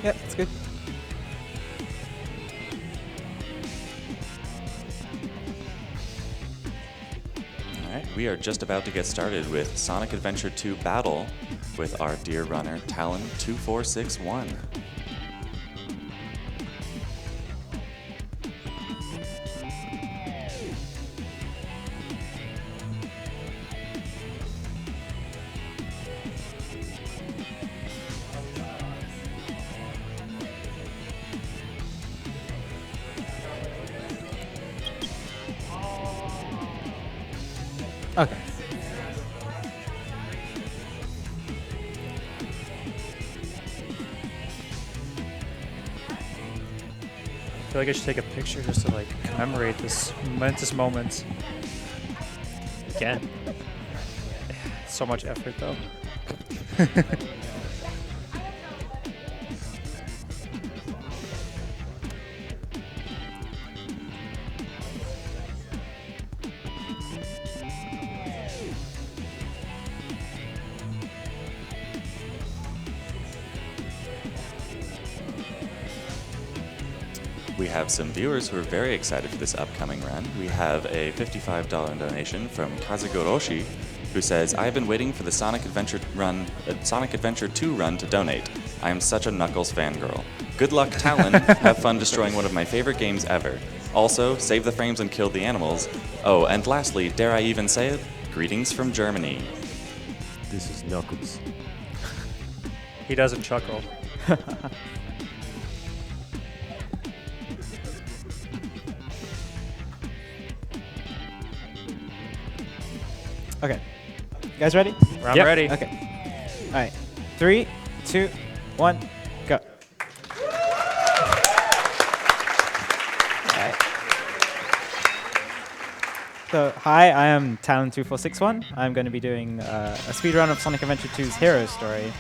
Yeah, it's good. Alright, we are just about to get started with Sonic Adventure 2 Battle with our dear runner, Talon2461. Okay. I feel like I should take a picture just to like commemorate this momentous moment. Can. So much effort though. We have some viewers who are very excited for this upcoming run. We have a $55 donation from Kazugoroshi, who says, "I've been waiting for the Sonic Adventure 2 run to donate. I am such a Knuckles fangirl. Good luck, Talon. Have fun destroying one of my favorite games ever. Also, save the frames and kill the animals. Oh, and lastly, dare I even say it? Greetings from Germany." This is Knuckles. He doesn't chuckle. Okay. You guys ready? I'm Yep. ready. Okay. All right. 3, 2, 1, go. All right. So, hi, I am Talon2461. I'm going to be doing a speedrun of Sonic Adventure 2's Hero Story.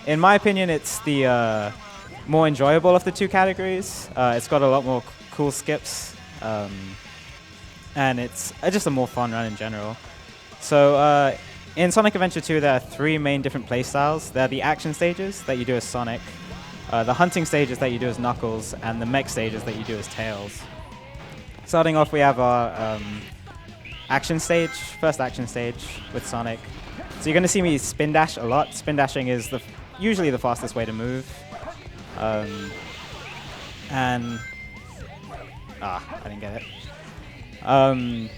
In my opinion, it's the more enjoyable of the two categories. It's got a lot more cool skips. And it's just a more fun run in general. So in Sonic Adventure 2, there are 3 main different playstyles. There are the action stages that you do as Sonic, the hunting stages that you do as Knuckles, and the mech stages that you do as Tails. Starting off, we have our action stage, first action stage with Sonic. So you're going to see me spin dash a lot. Spin dashing is usually the fastest way to move. And I didn't get it. And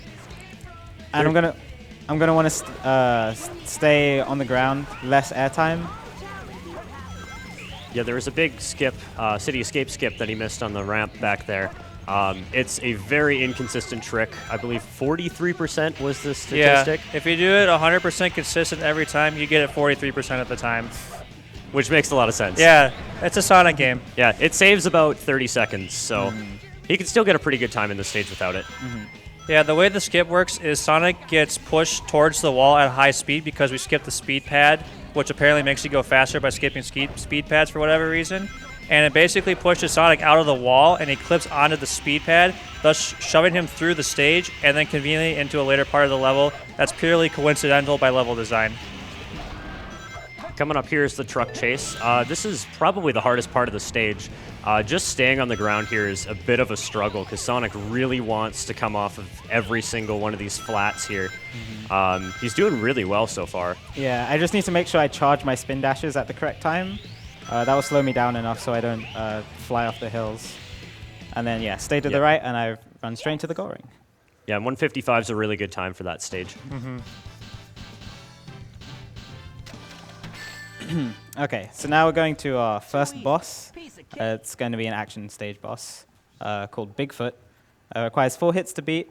I'm gonna want to stay on the ground, less airtime. Yeah, there was a big skip, City Escape skip that he missed on the ramp back there. It's a very inconsistent trick. I believe 43% was the statistic. Yeah, if you do it 100% consistent every time, you get it 43% of the time. Which makes a lot of sense. Yeah, it's a Sonic game. Yeah, it saves about 30 seconds, so he can still get a pretty good time in the stage without it. Yeah, the way the skip works is Sonic gets pushed towards the wall at high speed because we skipped the speed pad, which apparently makes you go faster by skipping speed pads for whatever reason. And it basically pushes Sonic out of the wall, and he clips onto the speed pad, thus shoving him through the stage and then conveniently into a later part of the level. That's purely coincidental by level design. Coming up here is the truck chase. This is probably the hardest part of the stage. Just staying on the ground here is a bit of a struggle because Sonic really wants to come off of every single one of these flats here. He's doing really well so far. Yeah, I just need to make sure I charge my spin dashes at the correct time. That will slow me down enough so I don't fly off the hills. And then, yeah, stay to the right, and I run straight to the goal ring. Yeah, and 155 is a really good time for that stage. Okay, so now we're going to our first boss. It's going to be an action stage boss called Bigfoot. Requires 4 hits to beat.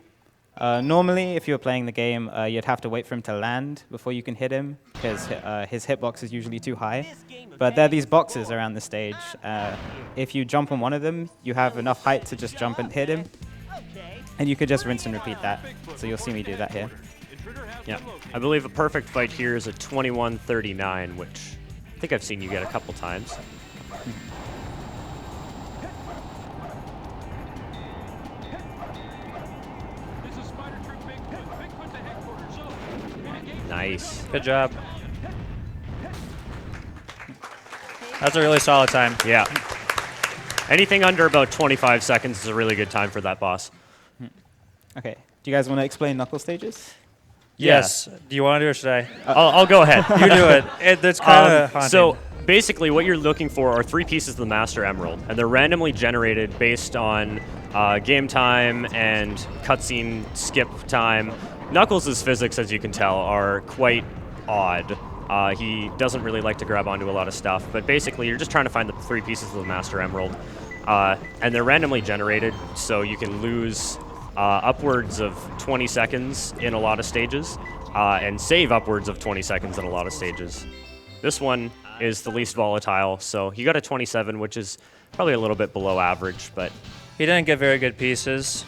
Normally, if you were playing the game, you'd have to wait for him to land before you can hit him, because his hitbox is usually too high. But there are these boxes around the stage. If you jump on one of them, you have enough height to just jump and hit him. And you could just rinse and repeat that. So you'll see me do that here. Yeah, I believe a perfect fight here is a 21-39, which I think I've seen you get a couple times. Nice. Good job. That's a really solid time. Yeah. Anything under about 25 seconds is a really good time for that boss. Okay. Do you guys want to explain knuckle stages? Yes. Do you want to do it or should I? I'll go ahead. You do it. It's kind of haunting. So basically what you're looking for are 3 pieces of the Master Emerald, and they're randomly generated based on game time and cutscene skip time. Knuckles' physics, as you can tell, are quite odd. He doesn't really like to grab onto a lot of stuff, but basically you're just trying to find the 3 pieces of the Master Emerald. And they're randomly generated, so you can lose upwards of 20 seconds in a lot of stages, and save upwards of 20 seconds in a lot of stages. This one is the least volatile, so he got a 27, which is probably a little bit below average, but... He didn't get very good pieces.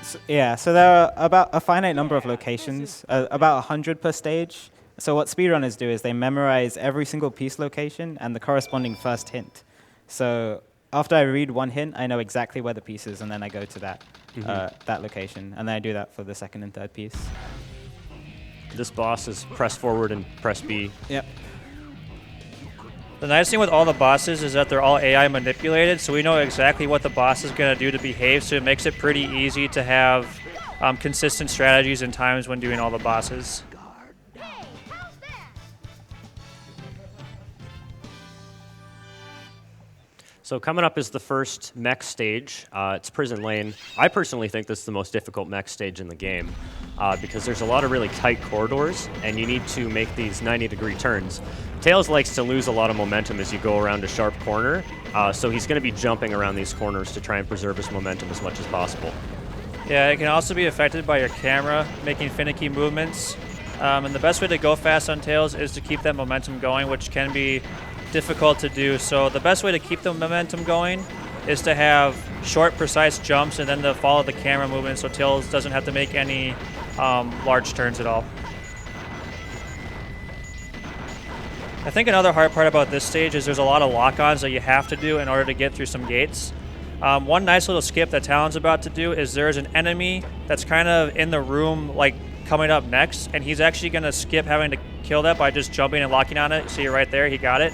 So there are about a finite number of locations, about 100 per stage. So what speedrunners do is they memorize every single piece location and the corresponding first hint. So after I read one hint, I know exactly where the piece is, and then I go to that, that location. And then I do that for the second and third piece. This boss is press forward and press B. Yep. The nice thing with all the bosses is that they're all AI manipulated, so we know exactly what the boss is going to do to behave, so it makes it pretty easy to have consistent strategies and times when doing all the bosses. So coming up is the first mech stage. It's Prison Lane. I personally think this is the most difficult mech stage in the game because there's a lot of really tight corridors and you need to make these 90-degree turns. Tails likes to lose a lot of momentum as you go around a sharp corner, so he's going to be jumping around these corners to try and preserve his momentum as much as possible. Yeah, it can also be affected by your camera, making finicky movements. And the best way to go fast on Tails is to keep that momentum going, which can be difficult to do. So the best way to keep the momentum going is to have short, precise jumps and then to follow the camera movement so Tails doesn't have to make any large turns at all. I think another hard part about this stage is there's a lot of lock-ons that you have to do in order to get through some gates. One nice little skip that Talon's about to do is there's an enemy that's kind of in the room, like coming up next, and he's actually going to skip having to kill that by just jumping and locking on it. See right there, he got it.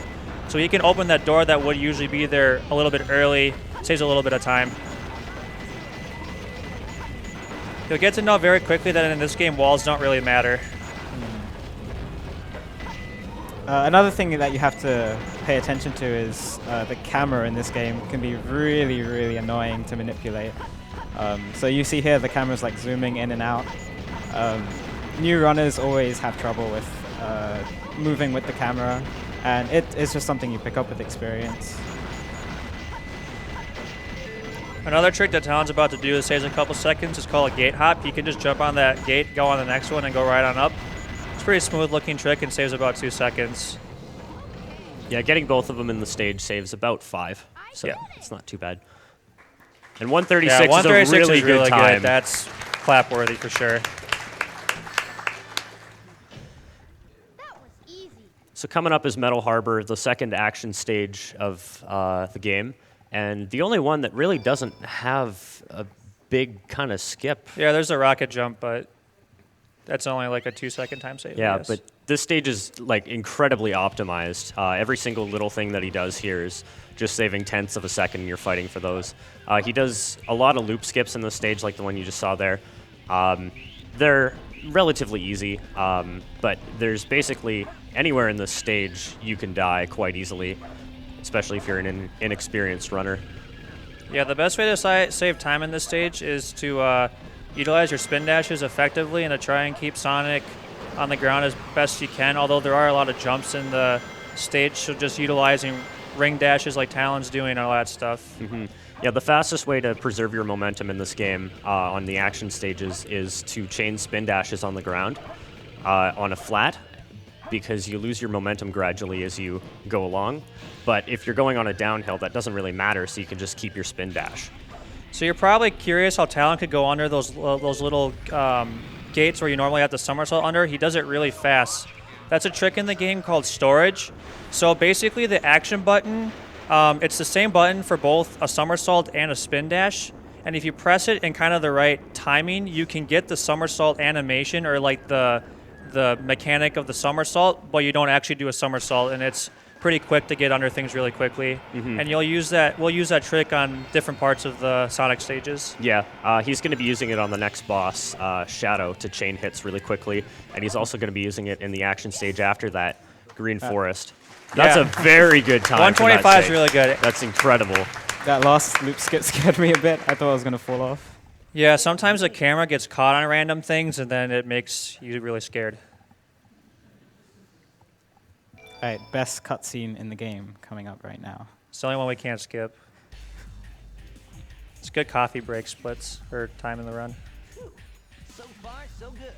So he can open that door that would usually be there a little bit early, saves a little bit of time. You'll get to know very quickly that in this game, walls don't really matter. Another thing that you have to pay attention to is the camera in this game can be really, really annoying to manipulate. So you see here the camera's like zooming in and out. New runners always have trouble with moving with the camera, and it's just something you pick up with experience. Another trick that Talon's about to do that saves a couple seconds is called a gate hop. You can just jump on that gate, go on the next one, and go right on up. It's a pretty smooth looking trick and saves about 2 seconds. Yeah, getting both of them in the stage saves about 5, so yeah, it's not too bad. And 136, 136 is a really, is really good time. Good. That's clap-worthy for sure. So coming up is Metal Harbor, the second action stage of the game, and the only one that really doesn't have a big kind of skip. Yeah, there's a rocket jump, but that's only like a 2-second time save. Yeah, but this stage is like incredibly optimized. Every single little thing that he does here is just saving tenths of a second, and you're fighting for those. He does a lot of loop skips in this stage, like the one you just saw there. They're relatively easy, but there's basically anywhere in this stage you can die quite easily, especially if you're an inexperienced runner. Yeah, the best way to save time in this stage is to utilize your spin dashes effectively and to try and keep Sonic on the ground as best you can, although there are a lot of jumps in the stage, so just utilizing ring dashes like Talon's doing and all that stuff. Mm-hmm. Yeah, the fastest way to preserve your momentum in this game on the action stages is to chain spin dashes on the ground on a flat, because you lose your momentum gradually as you go along. But if you're going on a downhill, that doesn't really matter, so you can just keep your spin dash. So you're probably curious how Talon could go under those little gates where you normally have to somersault under. He does it really fast. That's a trick in the game called storage. So basically the action button, it's the same button for both a somersault and a spin dash. And if you press it in kind of the right timing, you can get the somersault animation or like the mechanic of the somersault, but you don't actually do a somersault, and it's pretty quick to get under things really quickly. And we'll use that trick on different parts of the Sonic stages. Yeah, he's going to be using it on the next boss, Shadow, to chain hits really quickly. And he's also going to be using it in the action stage after that, Green Forest. That's a very good time. 125 is really good. That's incredible. That last loop skip scared me a bit. I thought I was going to fall off. Yeah, sometimes the camera gets caught on random things, and then it makes you really scared. All right, best cutscene in the game coming up right now. It's the only one we can't skip. It's good coffee break splits, or time in the run. So far, so good.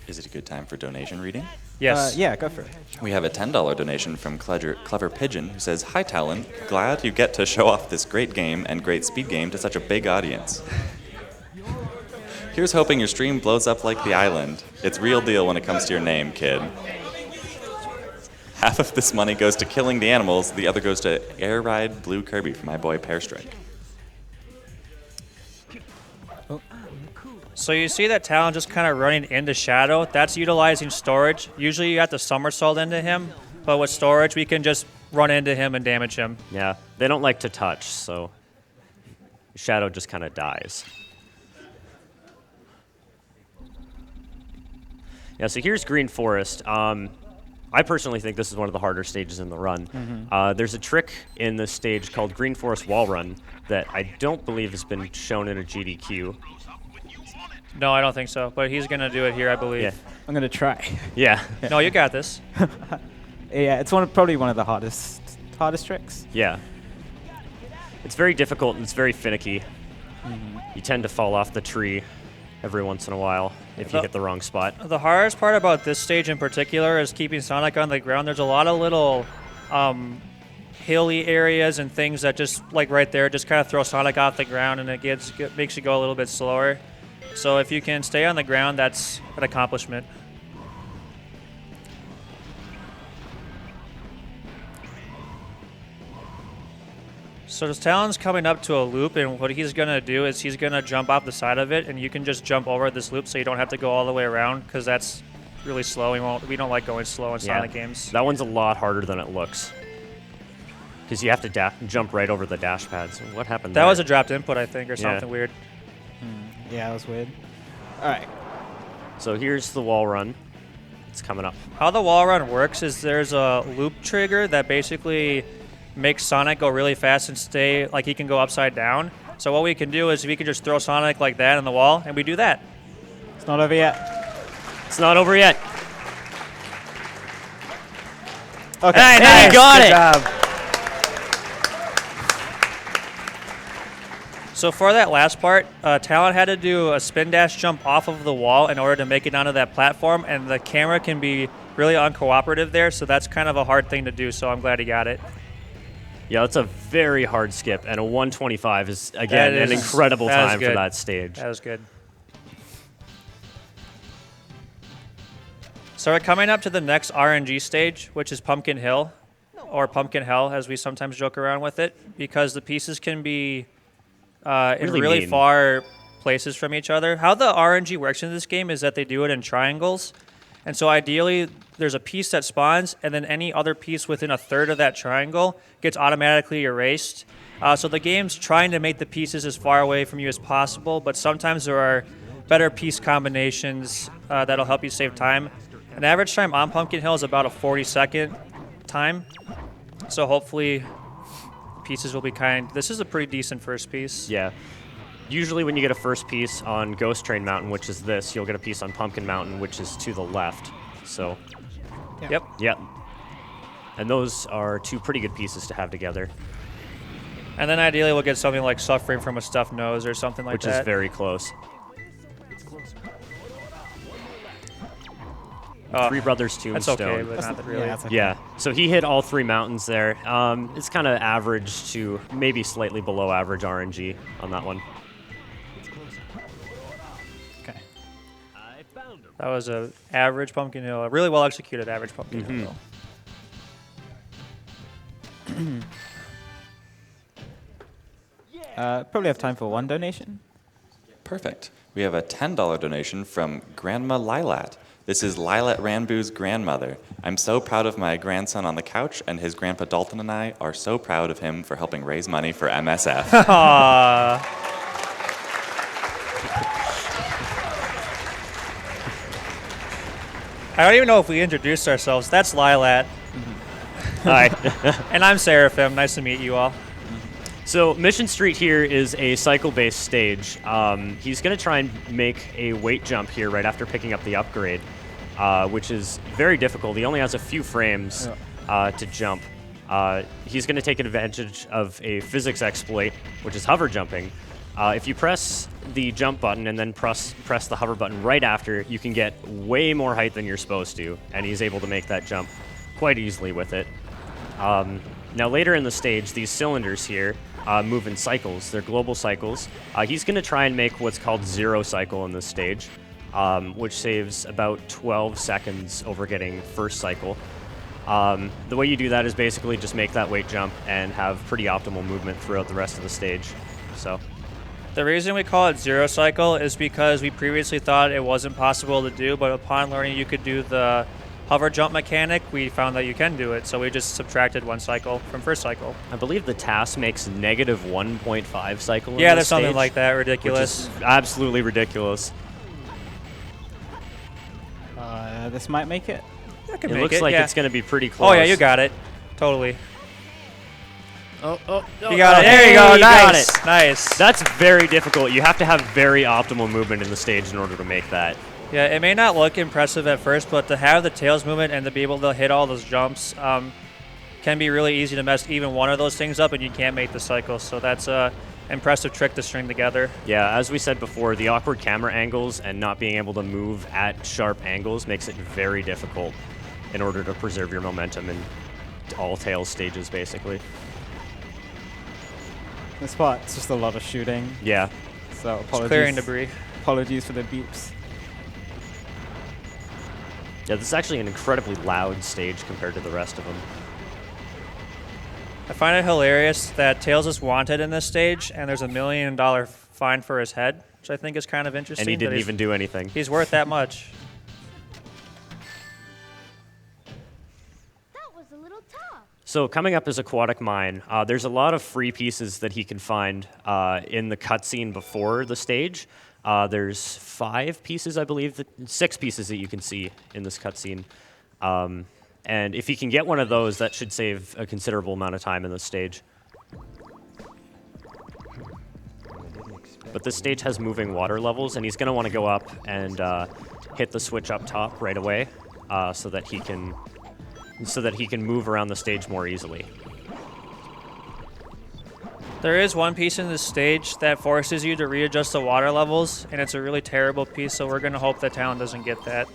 Is it a good time for donation reading? Yes. Yeah, go for it. We have a $10 donation from Clever Pigeon, who says, "Hi Talon, glad you get to show off this great game and great speed game to such a big audience. Here's hoping your stream blows up like the island. It's real deal when it comes to your name, kid. Half of this money goes to killing the animals, the other goes to Air Ride Blue Kirby for my boy Pearstrike." So you see that Talon just kind of running into Shadow. That's utilizing storage. Usually you have to somersault into him, but with storage we can just run into him and damage him. Yeah, they don't like to touch, so Shadow just kind of dies. Yeah, so here's Green Forest. I personally think this is one of the harder stages in the run. There's a trick in this stage called Green Forest Wall Run that I don't believe has been shown in a GDQ. No, I don't think so, but he's going to do it here, I believe. Yeah. I'm going to try. Yeah. No, you got this. Yeah, it's probably one of the hardest tricks. Yeah. It's very difficult and it's very finicky. You tend to fall off the tree every once in a while if you hit the wrong spot. The hardest part about this stage in particular is keeping Sonic on the ground. There's a lot of little hilly areas and things that just, like right there, just kind of throw Sonic off the ground, and it makes you go a little bit slower. So if you can stay on the ground, that's an accomplishment. So this Talon's coming up to a loop, and what he's going to do is he's going to jump off the side of it, and you can just jump over this loop so you don't have to go all the way around, because that's really slow. We don't like going slow in Sonic games. That one's a lot harder than it looks, because you have to jump right over the dash pads. What happened there? That was a dropped input, I think, or something weird. Yeah, it was weird. All right. So here's the wall run. It's coming up. How the wall run works is there's a loop trigger that basically makes Sonic go really fast and stay, like he can go upside down. So what we can do is we can just throw Sonic like that in the wall, and we do that. It's not over yet. It's not over yet. Okay. Hey, nice. you got Good it. job. So for that last part, Talon had to do a spin dash jump off of the wall in order to make it onto that platform, and the camera can be really uncooperative there, so that's kind of a hard thing to do, so I'm glad he got it. Yeah, that's a very hard skip, and a 125 is, again, an incredible time for that stage. That was good. So we're coming up to the next RNG stage, which is Pumpkin Hill, or Pumpkin Hell, as we sometimes joke around with it, because the pieces can be in really far places from each other. How the RNG works in this game is that they do it in triangles. And so ideally, there's a piece that spawns, and then any other piece within a third of that triangle gets automatically erased. So the game's trying to make the pieces as far away from you as possible, but sometimes there are better piece combinations that'll help you save time. An average time on Pumpkin Hill is about a 40-second time. So hopefully pieces will be kind. This is a pretty decent first piece. Yeah. Usually when you get a first piece on Ghost Train Mountain, which is this, you'll get a piece on Pumpkin Mountain, which is to the left. So, Yep. Yep. And those are two pretty good pieces to have together. And then ideally we'll get something like Suffering from a Stuffed Nose or something like which that. is very close. Three Brothers Tombstone. That's okay, but not really. Yeah, it's okay. Yeah, so he hit all three mountains there. It's kind of average to maybe slightly below average RNG on that one. Okay. That was a average Pumpkin Hill, a really well executed average Pumpkin Hill. Probably have time for one donation. Perfect. We have a $10 donation from Grandma Lilat, This is Lilat Ranbu's grandmother. I'm so proud of my grandson on the couch, and his grandpa Dalton and I are so proud of him for helping raise money for MSF. Aww. I don't even know if we introduced ourselves. That's Lilat. Hi. And I'm Seraphim. Nice to meet you all. So Mission Street here is a cycle-based stage. He's going to try and make a weight jump here right after picking up the upgrade, which is very difficult. He only has a few frames to jump. He's going to take advantage of a physics exploit, which is hover jumping. If you press the jump button and then press the hover button right after, you can get way more height than you're supposed to, and he's able to make that jump quite easily with it. Now later in the stage, these cylinders here move in cycles. They're global cycles. He's going to try and make what's called zero cycle in this stage, which saves about 12 seconds over getting first cycle. The way you do that is basically just make that weight jump and have pretty optimal movement throughout the rest of the stage. So. The reason we call it zero cycle is because we previously thought it wasn't possible to do, but upon learning you could do the hover jump mechanic, we found that you can do it. So we just subtracted 1 cycle from first cycle. I believe the task makes negative 1.5 cycle. Yeah, in there's this something stage, like that. Ridiculous. Which is absolutely ridiculous. This might make it. That could It make looks like yeah. it's going to be pretty close. Oh yeah, you got it. Totally. Oh, You got it. There you hey, go. you got Nice. it. Nice. That's very difficult. You have to have very optimal movement in the stage in order to make that. Yeah, it may not look impressive at first, but to have the tails movement and to be able to hit all those jumps can be really easy to mess even one of those things up, and you can't make the cycle. So that's a impressive trick to string together. Yeah, as we said before, the awkward camera angles and not being able to move at sharp angles makes it very difficult in order to preserve your momentum in all tails stages, basically. This part, it's just a lot of shooting. Yeah. So Just apologies. clearing debris. Apologies for the beeps. Yeah, this is actually an incredibly loud stage compared to the rest of them. I find it hilarious that Tails is wanted in this stage, and there's $1 million fine for his head, which I think is kind of interesting. And he that didn't even do anything. He's worth that much. That was a little tough. So coming up is Aquatic Mine. There's a lot of free pieces that he can find in the cutscene before the stage. There's 5 pieces, I believe, 6 pieces that you can see in this cutscene. And if he can get one of those, that should save a considerable amount of time in this stage. But this stage has moving water levels, and he's going to want to go up and hit the switch up top right away, so that he can move around the stage more easily. There is one piece in this stage that forces you to readjust the water levels, and it's a really terrible piece, so we're going to hope that Talon doesn't get that.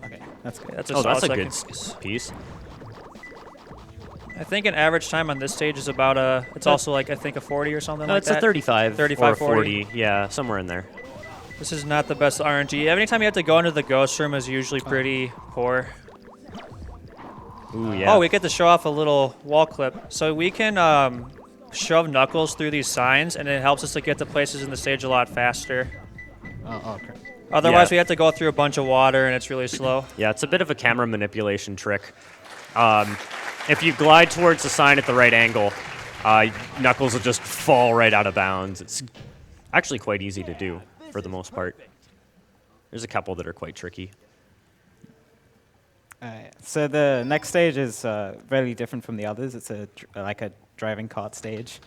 Okay, that's good. That's a Oh, that's a solid good second piece. I think an average time on this stage is about it's also like, I think a 40 or something No, like it's that. a 35, 35, or 40. Yeah, somewhere in there. This is not the best RNG. Every time you have to go into the ghost room is usually pretty poor. Ooh, yeah. Oh, we get to show off a little wall clip. So we can shove Knuckles through these signs, and it helps us to get to places in the stage a lot faster. Oh, okay. Otherwise, Yeah. we have to go through a bunch of water, and it's really slow. Yeah, it's a bit of a camera manipulation trick. If you glide towards the sign at the right angle, Knuckles will just fall right out of bounds. It's actually quite easy to do, for the most part. There's a couple that are quite tricky. So the next stage is very different from the others. It's like a driving kart stage.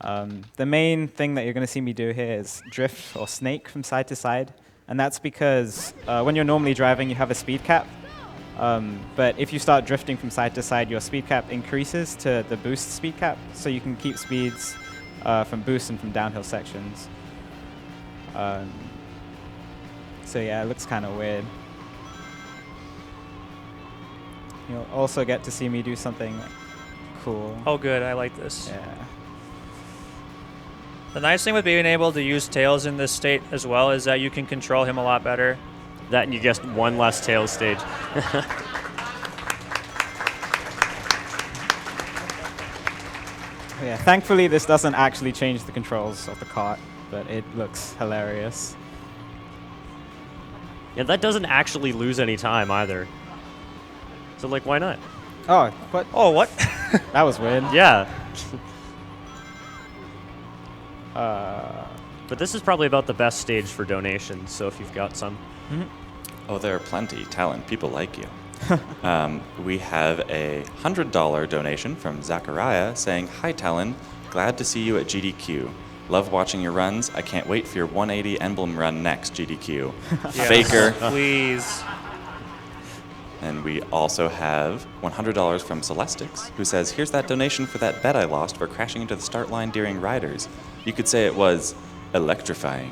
The main thing that you're going to see me do here is drift or snake from side to side. And that's because when you're normally driving, you have a speed cap. But if you start drifting from side to side, your speed cap increases to the boost speed cap. So you can keep speeds from boost and from downhill sections. So yeah, it looks kind of weird. You'll also get to see me do something cool. Oh, good. I like this. Yeah. The nice thing with being able to use Tails in this state as well is that you can control him a lot better. That and you guessed one less tails stage. Yeah, thankfully this doesn't actually change the controls of the cart, but it looks hilarious. Yeah, that doesn't actually lose any time either. So, like, why not? Oh, what? Oh, what? That was weird. Yeah. Uh, But this is probably about the best stage for donations, so if you've got some. Oh, there are plenty. Talon, people like you. We have a $100 donation from Zachariah saying, "Hi, Talon. Glad to see you at GDQ. Love watching your runs. I can't wait for your 180 emblem run next, GDQ. Yes, Faker." please. And we also have $100 from Celestix, who says, "Here's that donation for that bet I lost for crashing into the start line during Riders. You could say it was electrifying."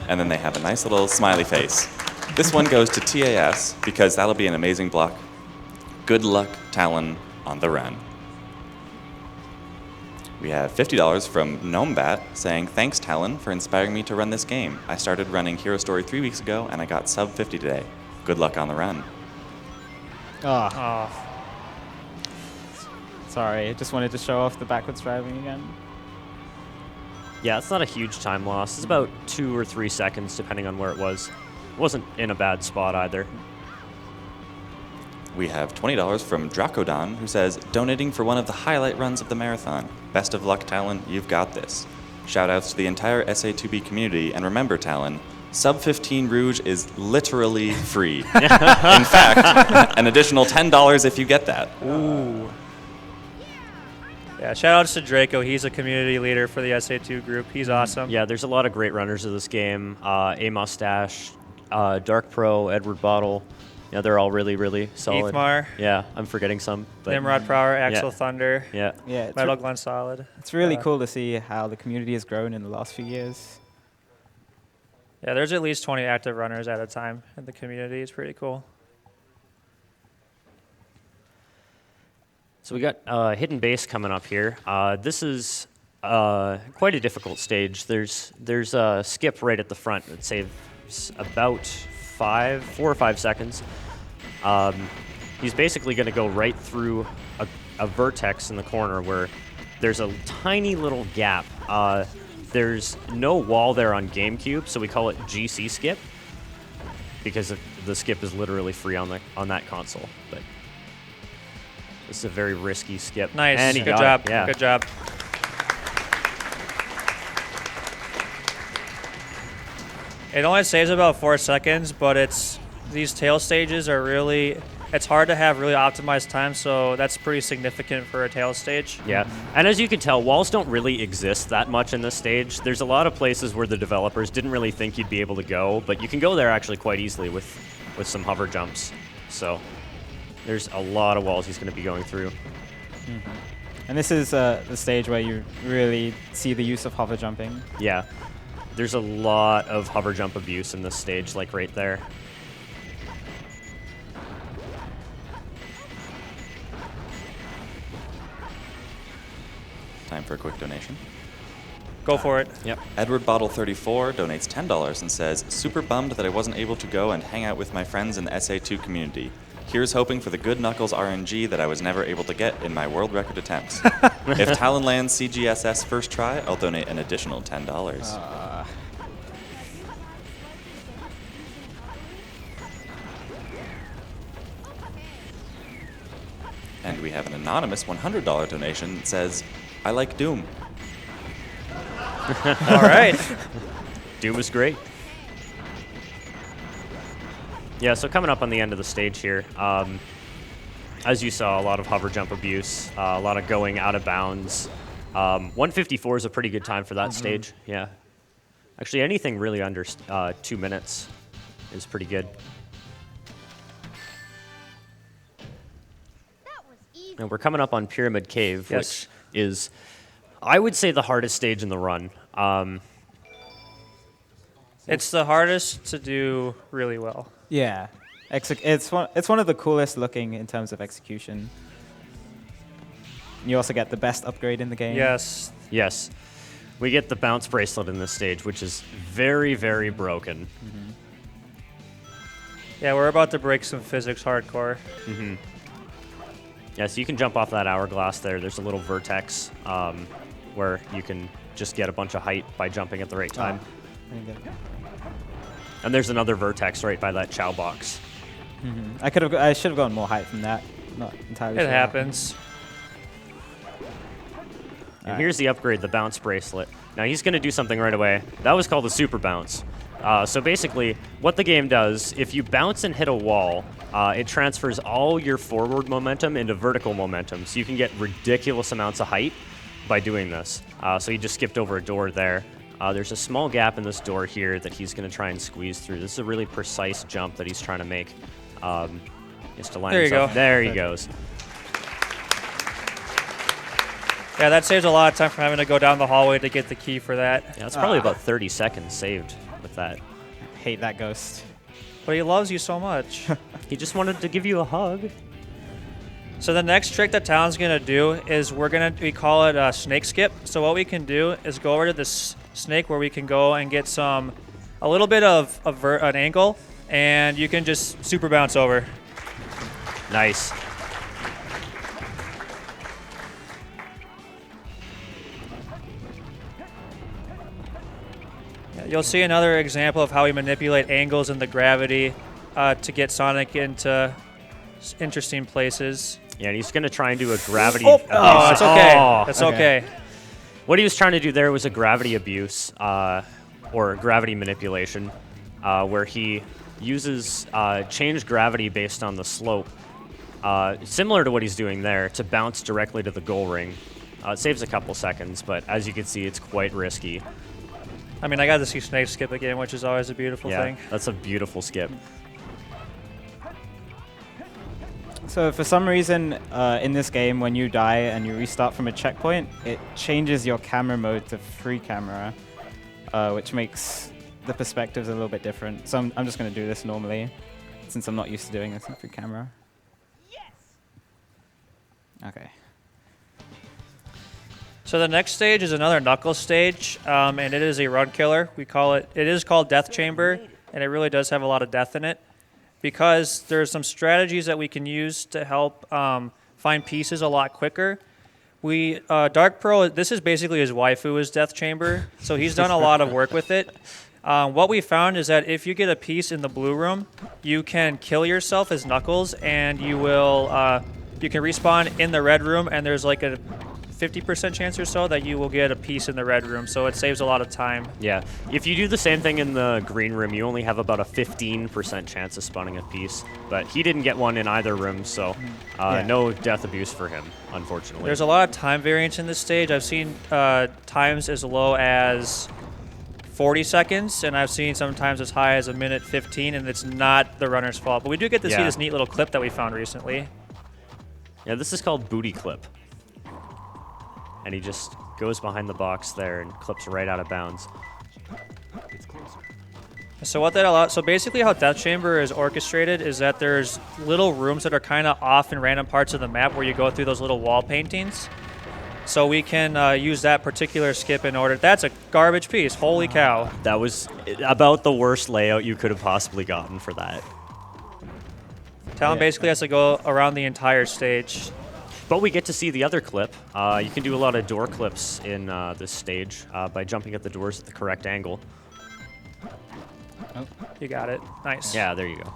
And then they have a nice little smiley face. This one goes to TAS because that'll be an amazing block. Good luck, Talon, on the run. We have $50 from Gnomebat saying, "Thanks, Talon, for inspiring me to run this game. I started running Hero Story 3 weeks ago, and I got sub 50 today. Good luck on the run." oh, Oh, sorry. I just wanted to show off the backwards driving again. Yeah, it's not a huge time loss. It's about 2 or 3 seconds, depending on where it was. It wasn't in a bad spot either. We have $20 from Dracodon, who says, "Donating for one of the highlight runs of the marathon. Best of luck, Talon. You've got this. Shoutouts to the entire SA2B community, and remember, Talon, sub 15 Rouge is literally free. In fact, an additional $10 if you get that." ooh. Yeah, shout outs to Draco. He's a community leader for the SA2 group. He's awesome. Yeah, there's a lot of great runners of this game. A Mustache, Dark Pro, Edward Bottle. Yeah, they're all really, really solid. Ethmar, Yeah, I'm forgetting some. But Nimrod Power, Axel Thunder, Yeah. Yeah, Metal Glen Solid. it's really Uh, cool to see how the community has grown in the last few years. Yeah, there's at least 20 active runners at a time in the community. It's pretty cool. So we got Hidden Base coming up here. This is quite a difficult stage. There's a skip right at the front that saves about 4 or 5 seconds. He's basically going to go right through a vertex in the corner where there's a tiny little gap. There's no wall there on GameCube, so we call it GC skip because the skip is literally free on that console. But this is a very risky skip. Nice. And he Good got job. it, yeah. Good job. It only saves about 4 seconds, but these tail stages are really, it's hard to have really optimized time, so that's pretty significant for a tail stage. Yeah, and as you can tell, walls don't really exist that much in this stage. There's a lot of places where the developers didn't really think you'd be able to go, but you can go there actually quite easily with some hover jumps. So there's a lot of walls he's going to be going through. And this is the stage where you really see the use of hover jumping. Yeah, there's a lot of hover jump abuse in this stage, like right there. Time for a quick donation. Go for it. Yep. Edward Bottle 34 donates $10 and says, "Super bummed that I wasn't able to go and hang out with my friends in the SA2 community. Here's hoping for the good Knuckles RNG that I was never able to get in my world record attempts. If Talon lands CGSS first try, I'll donate an additional $10. And we have an anonymous $100 donation that says, "I like Doom." All right. Doom is great. Yeah, so coming up on the end of the stage here, as you saw, a lot of hover jump abuse, a lot of going out of bounds. 154 is a pretty good time for that stage, yeah. Actually, anything really under 2 minutes is pretty good. And we're coming up on Pyramid Cave, Yes. which is, I would say, the hardest stage in the run. It's the hardest to do really well. Yeah, it's one of the coolest looking in terms of execution. You also get the best upgrade in the game. Yes. Yes. We get the bounce bracelet in this stage, which is very, very broken. Yeah, we're about to break some physics hardcore. Yeah, so you can jump off that hourglass there. There's a little vertex where you can just get a bunch of height by jumping at the right time. Very good. And there's another vertex right by that chow box. I should have gone more height from that. Not entirely It sure. happens. And here's the upgrade, the bounce bracelet. Now he's going to do something right away. That was called a super bounce. So basically, what the game does, if you bounce and hit a wall, it transfers all your forward momentum into vertical momentum. So you can get ridiculous amounts of height by doing this. So he just skipped over a door there. There's a small gap in this door here that he's going to try and squeeze through. This is a really precise jump that he's trying to make. Just to line There you himself. go. There he goes. Yeah, that saves a lot of time from having to go down the hallway to get the key for that. Yeah, that's probably about 30 seconds saved with that. Hate that ghost. But he loves you so much. He just wanted to give you a hug. So the next trick that Talon's gonna do is we call it a snake skip. So what we can do is go over to this snake where we can go and get a little bit of an angle, and you can just super bounce over. Nice. You'll see another example of how we manipulate angles and the gravity to get Sonic into interesting places. Yeah, and he's going to try and do a gravity Oh, abuse. it's okay. Oh. That's okay. okay. What he was trying to do there was a gravity abuse, or gravity manipulation, where he uses change gravity based on the slope, similar to what he's doing there, to bounce directly to the goal ring. It saves a couple seconds, but as you can see, it's quite risky. I mean, I got to see Snake skip again, which is always a beautiful Yeah, thing. that's a beautiful skip. So for some reason, in this game, when you die and you restart from a checkpoint, it changes your camera mode to free camera, which makes the perspectives a little bit different. So I'm just going to do this normally, since I'm not used to doing this in free camera. Yes. Okay. So the next stage is another Knuckles stage, and it is a run killer. It is called Death Chamber, and it really does have a lot of death in it, because there's some strategies that we can use to help find pieces a lot quicker. Dark Pearl, this is basically his waifu, is Death Chamber, so he's done a lot of work with it. What we found is that if you get a piece in the blue room, you can kill yourself as Knuckles, and you can respawn in the red room, and there's like a 50% chance or so that you will get a piece in the red room, so it saves a lot of time. Yeah, if you do the same thing in the green room, you only have about a 15% chance of spawning a piece. But he didn't get one in either room, so no death abuse for him, unfortunately. There's a lot of time variance in this stage. I've seen times as low as 40 seconds, and I've seen sometimes as high as a minute 15, and it's not the runner's fault. But we do get to see this neat little clip that we found recently. Yeah, this is called Booty Clip. And he just goes behind the box there and clips right out of bounds. So what that allows, so basically how Death Chamber is orchestrated is that there's little rooms that are kind of off in random parts of the map where you go through those little wall paintings. So we can use that particular skip in order. That's a garbage piece. Holy cow. That was about the worst layout you could have possibly gotten for that. Talon basically has to go around the entire stage. But we get to see the other clip. You can do a lot of door clips in this stage by jumping at the doors at the correct angle. Oh, you got it. Nice. Yeah, there you go.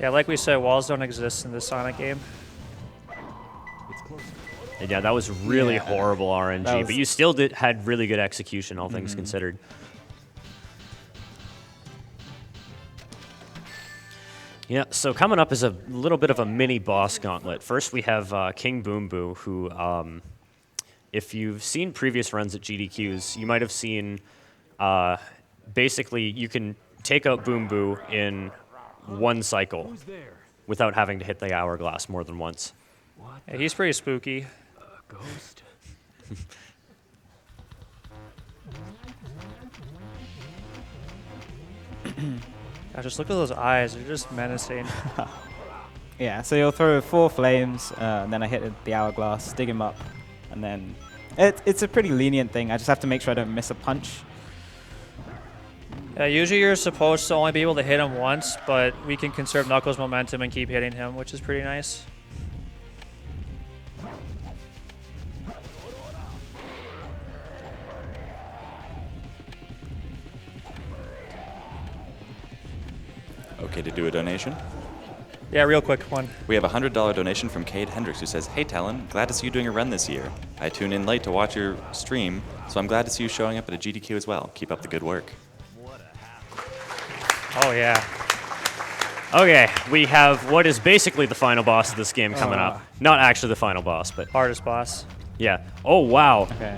Yeah, like we said, walls don't exist in this Sonic game. And yeah, that was really horrible RNG, but you still had really good execution, all things considered. Yeah, so coming up is a little bit of a mini boss gauntlet. First, we have King Boom Boo, who, if you've seen previous runs at GDQs, you might have seen, basically, you can take out Boom Boo in one cycle without having to hit the hourglass more than once. Yeah, he's pretty spooky. Ghost. Gosh, just look at those eyes. They're just menacing. Yeah, so you'll throw 4 flames, and then I hit the hourglass, dig him up, and then it's a pretty lenient thing. I just have to make sure I don't miss a punch. Usually you're supposed to only be able to hit him once, but we can conserve Knuckles' momentum and keep hitting him, which is pretty nice. Okay to do a donation? Yeah, real quick one. We have a $100 donation from Cade Hendricks who says, "Hey Talon, glad to see you doing a run this year. I tune in late to watch your stream, so I'm glad to see you showing up at a GDQ as well. Keep up the good work." Oh, yeah. Okay, we have what is basically the final boss of this game coming up. Not actually the final boss, but Hardest boss. yeah. Oh, wow. Okay.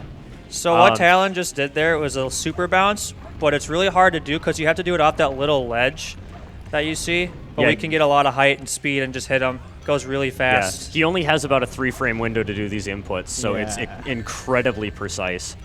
So what Talon just did there was a super bounce, but it's really hard to do because you have to do it off that little ledge that you see. But Yeah. we can get a lot of height and speed and just hit him. Goes really Yeah. fast. He only has about a 3-frame window to do these inputs, so it's Yeah. incredibly precise.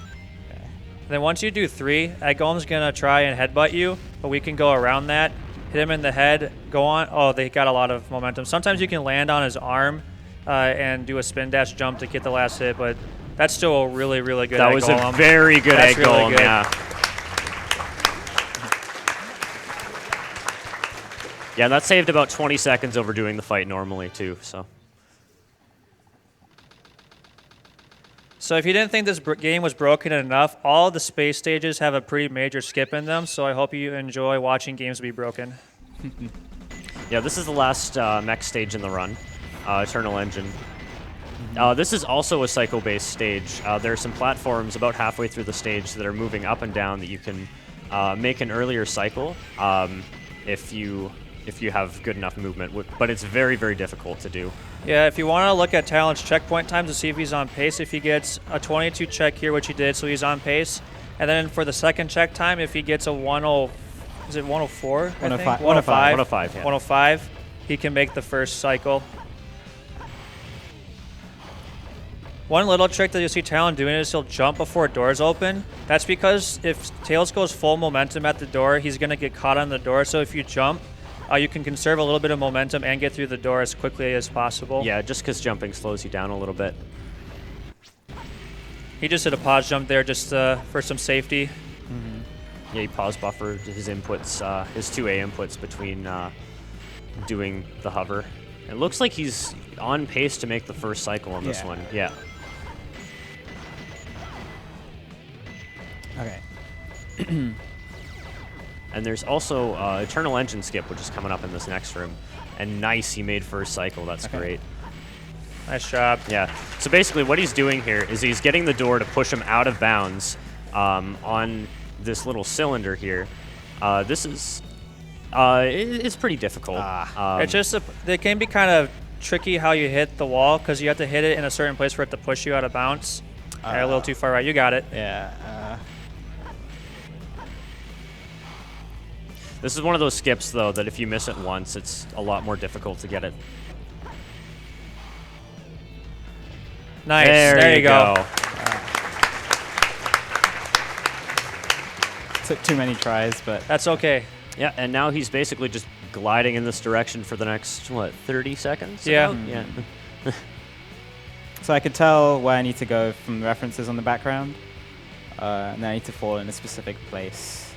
Then once you do 3, that golem's gonna try and headbutt you, but we can go around that, hit him in the head, go on. Oh, they got a lot of momentum. Sometimes you can land on his arm and do a spin dash jump to get the last hit, but that's still a really, really good That egg was golem. a very good That's egg really golem, good. yeah. Yeah, that saved about 20 seconds over doing the fight normally, too, so. So if you didn't think this game was broken enough, all the space stages have a pretty major skip in them, so I hope you enjoy watching games be broken. Yeah, this is the last mech stage in the run, Eternal Engine. This is also a cycle-based stage. There are some platforms about halfway through the stage that are moving up and down that you can make an earlier cycle if you have good enough movement, but it's very, very difficult to do. Yeah, if you want to look at Talon's checkpoint times to see if he's on pace, if he gets a 22 check here, which he did, so he's on pace. And then for the second check time, if he gets a 104? 105. 105, yeah. 105, he can make the first cycle. One little trick that you see Talon doing is he'll jump before doors open. That's because if Tails goes full momentum at the door, he's going to get caught on the door. So if you jump, you can conserve a little bit of momentum and get through the door as quickly as possible. Yeah, just because jumping slows you down a little bit. He just did a pause jump there just for some safety. Yeah, he pause buffered his inputs, his 2A inputs between doing the hover. It looks like he's on pace to make the first cycle on this Yeah. one. Yeah. Okay. And there's also Eternal Engine skip, which is coming up in this next room. And nice, he made first cycle. That's Okay. great. Nice job. Yeah. So basically what he's doing here is he's getting the door to push him out of bounds on this little cylinder here. This is... it's pretty difficult. It's just it can be kind of tricky how you hit the wall because you have to hit it in a certain place for it to push you out of bounds. A little too far right. You got it. Yeah. This is one of those skips, though, that if you miss it once, it's a lot more difficult to get it. Nice. There you go. Took too many tries, but That's okay. Yeah, and now he's basically just gliding in this direction for the next, what, 30 seconds? Yeah. about? Yeah. so I could tell where I need to go from the references on the background, and then I need to fall in a specific place.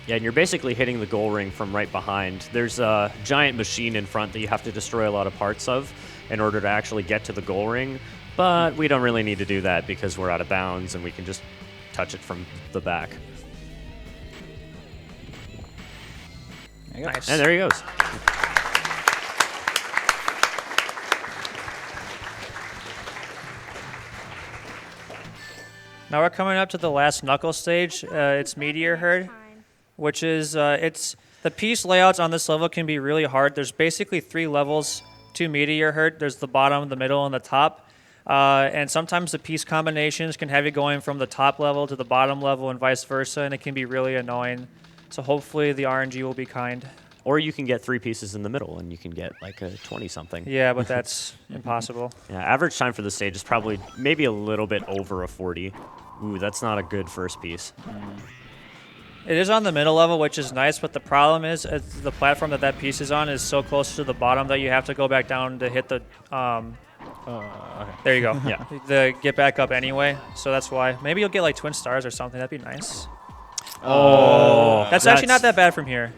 Yeah, and you're basically hitting the goal ring from right behind. There's a giant machine in front that you have to destroy a lot of parts of in order to actually get to the goal ring, but we don't really need to do that because we're out of bounds and we can just touch it from the back. There you go. Nice. And there he goes. Now we're coming up to the last knuckle stage. It's Meteor Herd, which is it's the piece layouts on this level can be really hard. There's basically 3 levels to Meteor Herd. There's the bottom, the middle, and the top. And sometimes the piece combinations can have you going from the top level to the bottom level and vice versa, and it can be really annoying. So hopefully the RNG will be kind. Or you can get 3 pieces in the middle and you can get like a 20-something. Yeah, but that's impossible. Yeah, average time for the stage is probably maybe a little bit over a 40. Ooh, that's not a good first piece. It is on the middle level, which is nice, but the problem is the platform that piece is on is so close to the bottom that you have to go back down to hit the... Okay. There you go. Yeah. The get back up anyway, so that's why. Maybe you'll get like twin stars or something. That'd be nice. Oh, That's actually not that bad from here.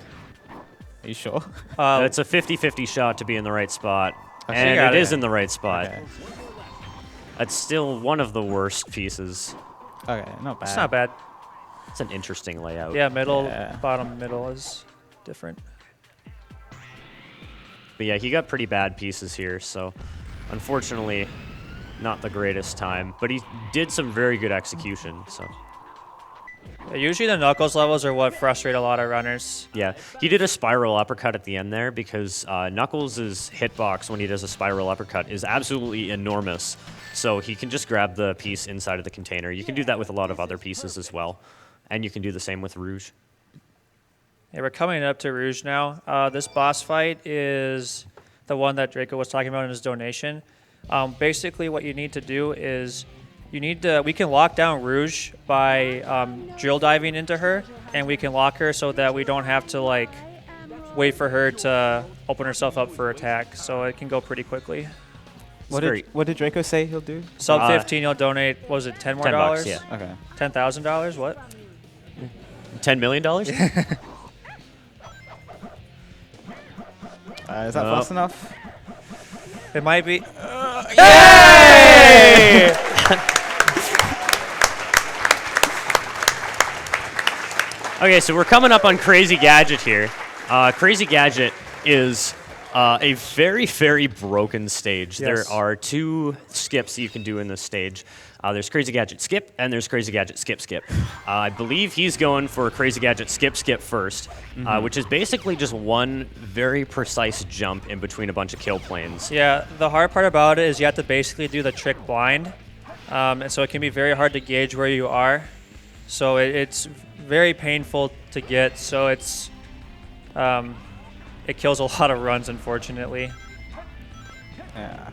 Are you sure? It's a 50-50 shot to be in the right spot. you And got it it. is in the right spot. Okay. It's still one of the worst pieces. Okay, not bad. It's not bad. It's an interesting layout. Yeah, middle, Yeah. bottom, middle is different. But yeah, he got pretty bad pieces here, so unfortunately, not the greatest time. But he did some very good execution, so. Yeah, usually the Knuckles levels are what frustrate a lot of runners. Yeah, he did a spiral uppercut at the end there because Knuckles' hitbox when he does a spiral uppercut is absolutely enormous. So he can just grab the piece inside of the container. You can do that with a lot of other pieces as well. And you can do the same with Rouge. Yeah, we're coming up to Rouge now. This boss fight is the one that Draco was talking about in his donation. Basically, what you need to do is we can lock down Rouge by drill diving into her, and we can lock her so that we don't have to like wait for her to open herself up for attack. So it can go pretty quickly. What did Draco say he'll do? Sub 15, you'll donate. What was it, $10 more? $10, yeah. Okay. $10,000? What? $10 million? Is that fast enough? It might be. Yay! Okay, so we're coming up on Crazy Gadget here. Crazy Gadget is a very, very broken stage. Yes. There are two skips you can do in this stage. There's Crazy Gadget Skip, and there's Crazy Gadget Skip Skip. I believe he's going for Crazy Gadget Skip Skip first, which is basically just one very precise jump in between a bunch of kill planes. Yeah, the hard part about it is you have to basically do the trick blind. And so it can be very hard to gauge where you are. So it's very painful to get. So it kills a lot of runs, unfortunately. Yeah.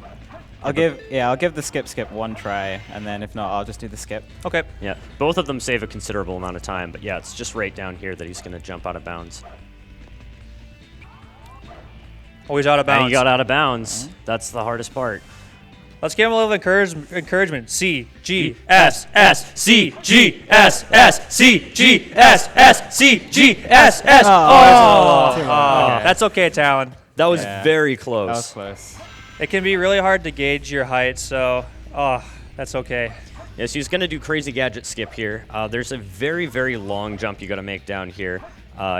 I'll give the skip one try, and then if not, I'll just do the skip. Okay. Yeah, both of them save a considerable amount of time, but yeah, it's just right down here that he's going to jump out of bounds. Oh, he's out of bounds. And he got out of bounds. That's the hardest part. Let's give him a little encouragement. C, G, S, S, C, G, S, S, C, G, S, S, C, G, S, S. Oh, that's okay, Talon. That was Yeah. very That close. was close. It can be really hard to gauge your height, so that's okay. Yes, he's going to do Crazy Gadget Skip here. There's a very, very long jump you got to make down here.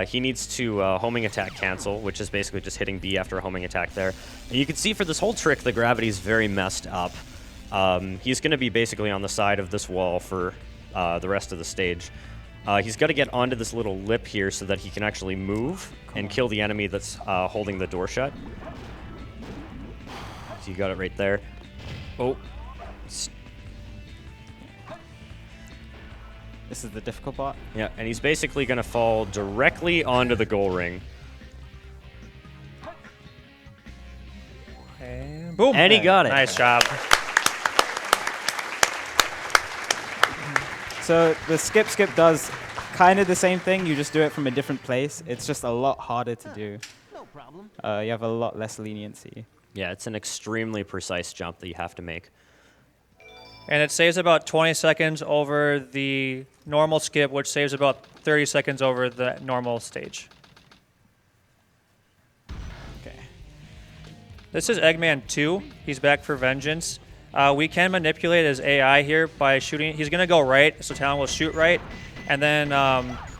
He needs to homing attack cancel, which is basically just hitting B after a homing attack there. And you can see for this whole trick, the gravity is very messed up. He's going to be basically on the side of this wall for the rest of the stage. He's got to get onto this little lip here so that he can actually move and kill the enemy that's holding the door shut. So you got it right there. Oh. This is the difficult part. Yeah, and he's basically going to fall directly onto the goal ring. And boom. And he got it. Nice job. So the skip does kind of the same thing. You just do it from a different place. It's just a lot harder to do. No problem. You have a lot less leniency. Yeah, it's an extremely precise jump that you have to make. And it saves about 20 seconds over the normal skip, which saves about 30 seconds over the normal stage. Okay. This is Eggman 2. He's back for vengeance. We can manipulate his AI here by shooting. He's going to go right, so Talon will shoot right. And then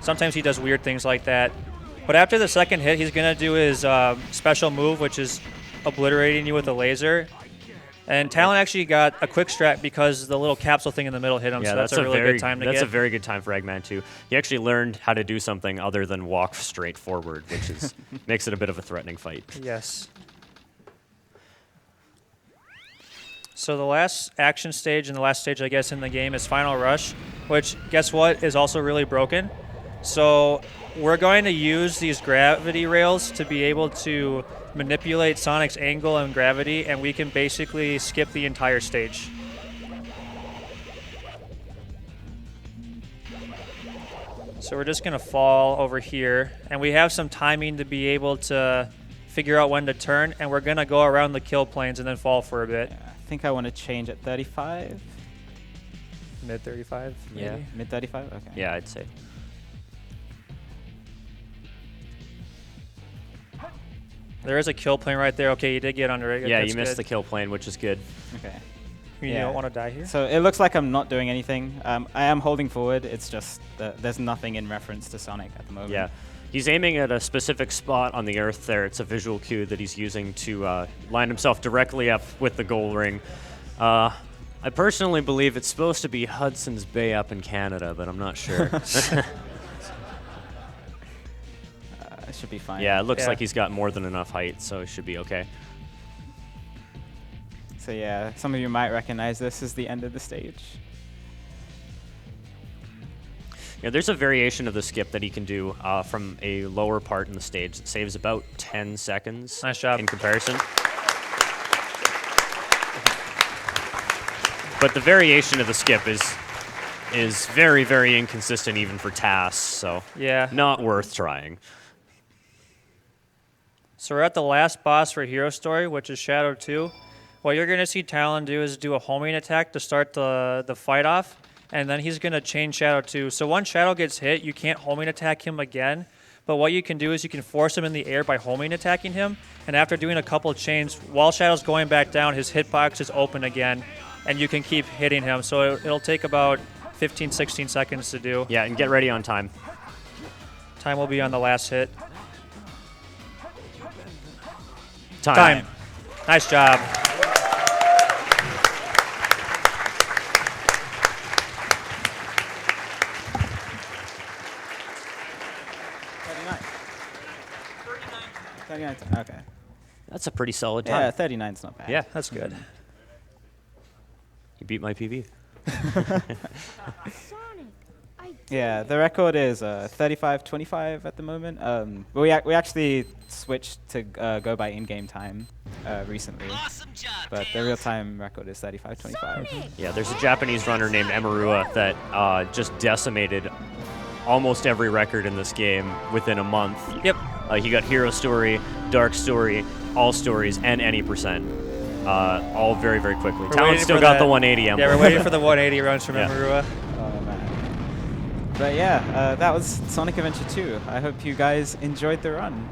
sometimes he does weird things like that. But after the second hit, he's going to do his special move, which is obliterating you with a laser. And Talon actually got a quick strat because the little capsule thing in the middle hit him, Yeah, so that's a really good time to get. That's a very good time for Eggman too. He actually learned how to do something other than walk straight forward, which is makes it a bit of a threatening fight. Yes. So the last action stage and the last stage, I guess, in the game is Final Rush, which, guess what, is also really broken. So we're going to use these gravity rails to be able to manipulate Sonic's angle and gravity, and we can basically skip the entire stage. So we're just going to fall over here, and we have some timing to be able to figure out when to turn, and we're going to go around the kill planes and then fall for a bit. Yeah, I think I want to change at 35. Mid 35? Yeah. maybe? Mid 35? Okay. Yeah, I'd say. There is a kill plane right there. Okay, you did get under it. Yeah, That's you missed good. the kill plane, which is good. Okay. You don't want to die here? So it looks like I'm not doing anything. I am holding forward. It's just that there's nothing in reference to Sonic at the moment. Yeah. He's aiming at a specific spot on the earth there. It's a visual cue that he's using to line himself directly up with the goal ring. I personally believe it's supposed to be Hudson's Bay up in Canada, but I'm not sure. It should be fine. Yeah, it looks like he's got more than enough height, so it should be okay. So yeah, some of you might recognize this as the end of the stage. Yeah, there's a variation of the skip that he can do from a lower part in the stage that saves about 10 seconds. Nice job. In comparison. But the variation of the skip is very, very inconsistent even for tasks, so not worth trying. So we're at the last boss for Hero Story, which is Shadow 2. What you're going to see Talon do is do a homing attack to start the fight off, and then he's going to chain Shadow 2. So once Shadow gets hit, you can't homing attack him again, but what you can do is you can force him in the air by homing attacking him, and after doing a couple chains, while Shadow's going back down, his hitbox is open again, and you can keep hitting him. So it'll take about 15, 16 seconds to do. Yeah, and get ready on time. Time will be on the last hit. Time. Nice job. Okay. That's a pretty solid time. Yeah, 39's not bad. Yeah, That's good. you beat my PB. Yeah, the record is 35-25 at the moment. We actually switched to go by in-game time recently, but the real-time record is 35-25. Yeah, there's a Japanese runner named Emarua that just decimated almost every record in this game within a month. Yep. He got Hero Story, Dark Story, All Stories, and Any Percent. All very, very quickly. Talon still got the 180 emblem. Yeah, we're waiting for the 180 runs from Yeah. Emarua. Oh man. But yeah, that was Sonic Adventure 2. I hope you guys enjoyed the run.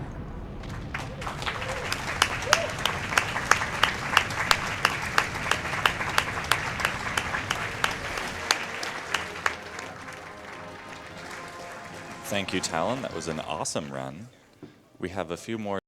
Thank you, Talon. That was an awesome run. We have a few more